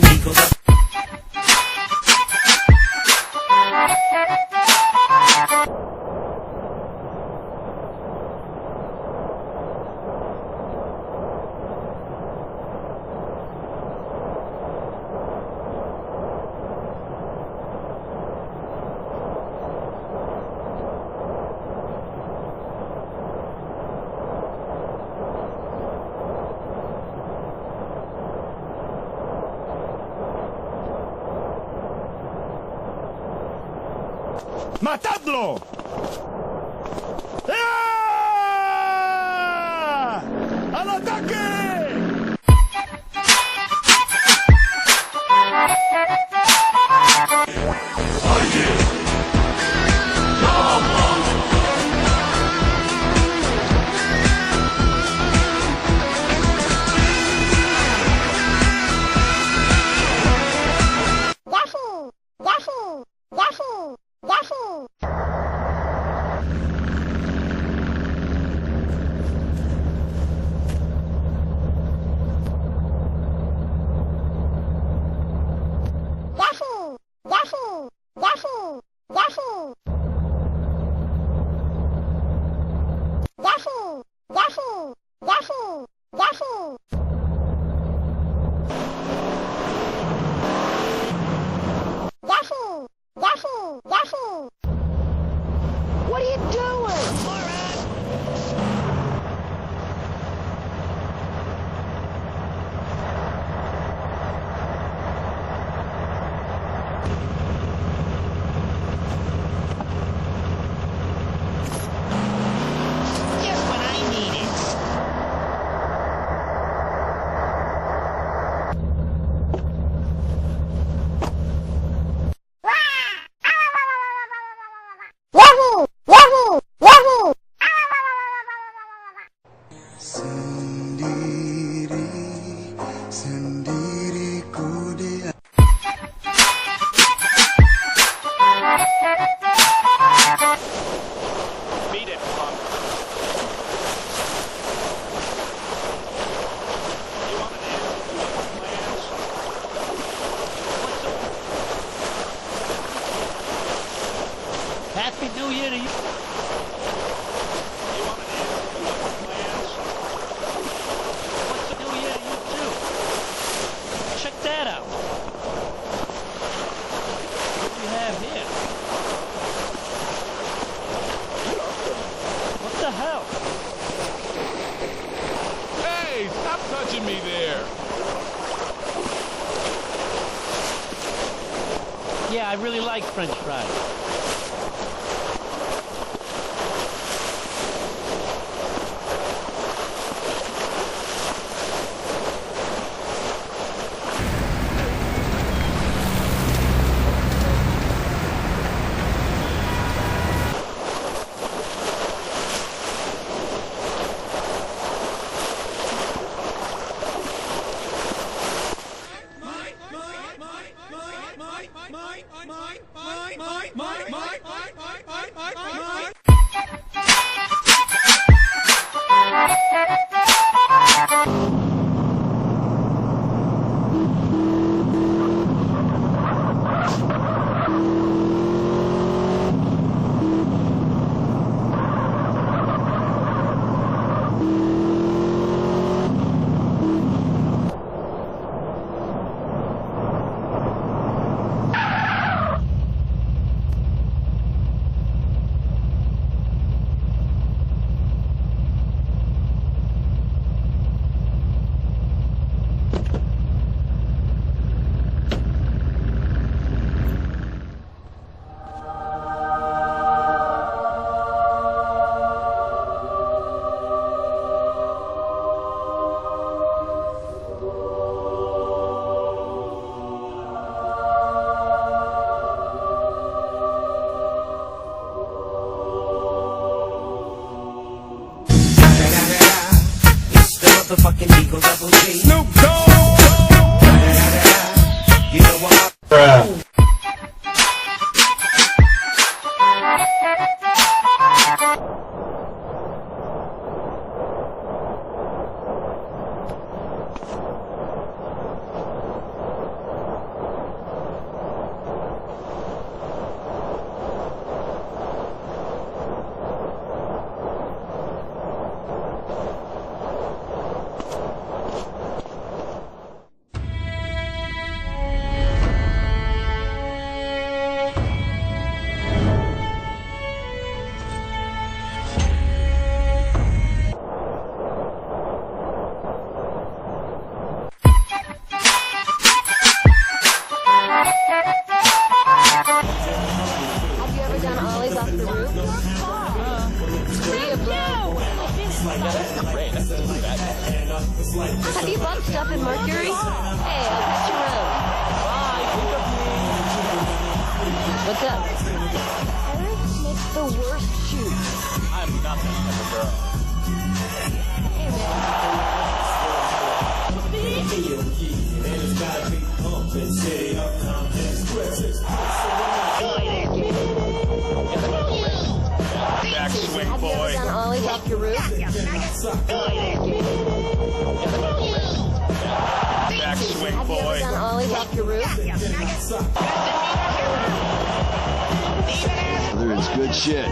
fucking Eagle Double. ¡Matadlo! ¡Ah! ¡Al ataque! What are you doing? Just what I needed. Sendiriku dia. Beat it, punk. You want an answer? My answer. Happy New Year to you. You want an answer? My answer. What's the New Year to you too? Check that out. What do you have here? What the hell? Hey, stop touching me there. Yeah, I really like French fries. Motherfucking Eagle Double G. Snoop Dogg! You know what? want stuff in Mercury? Hey, I'll catch you around. Bye, think of me. What's up? Eric makes the worst shoes. I'm nothing as a girl. Hey, Back swing, have you ever boy. done ollies off your roof? Back swing, Have you ever boy. done ollies off your roof? Brother, it's good shit.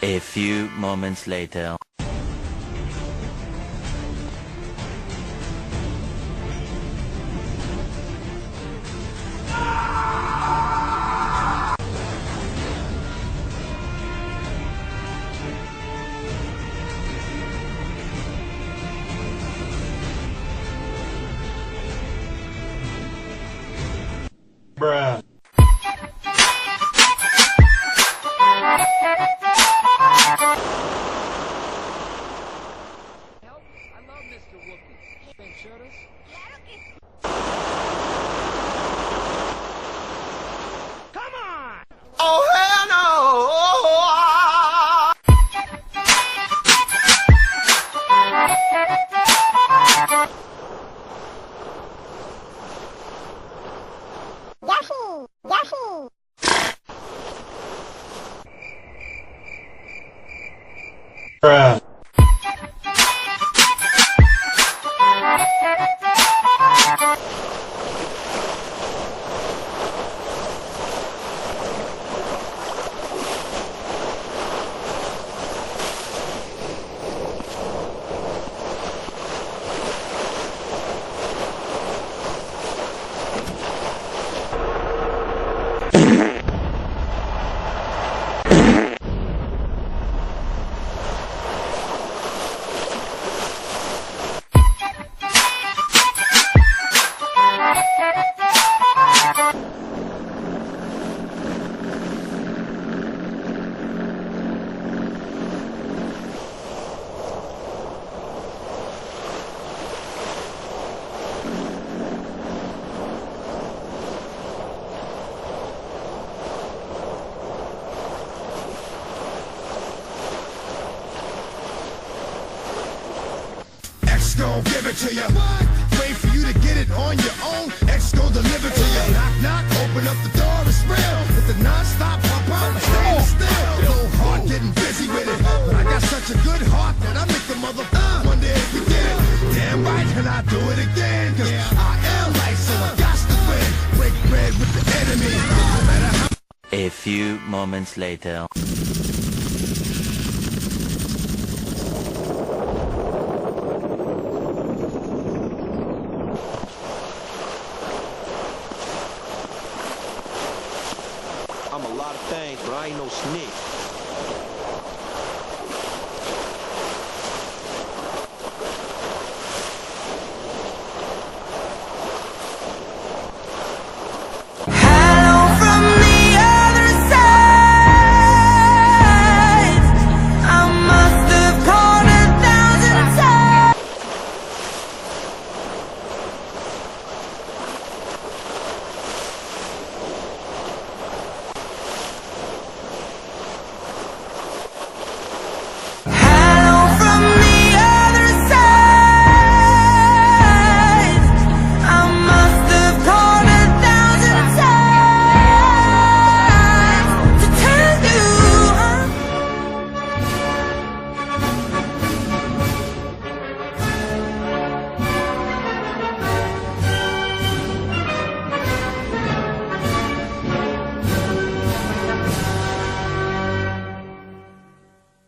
A few moments later. Bruh. Bruh. X gon' give it to ya. Wait for you to get it on your own. X gon' deliver to ya. Knock, knock, open up the door, it's real. With the non-stop pop out, stay still. Go hard, getting busy with it. But I got such a good heart that I make the mother wonder if we did it. Damn right, can I do it again? Cause I am light, so I got to win. Break bread with the enemy. No matter how. A few moments later. I'm a lot of things, but I ain't no snitch.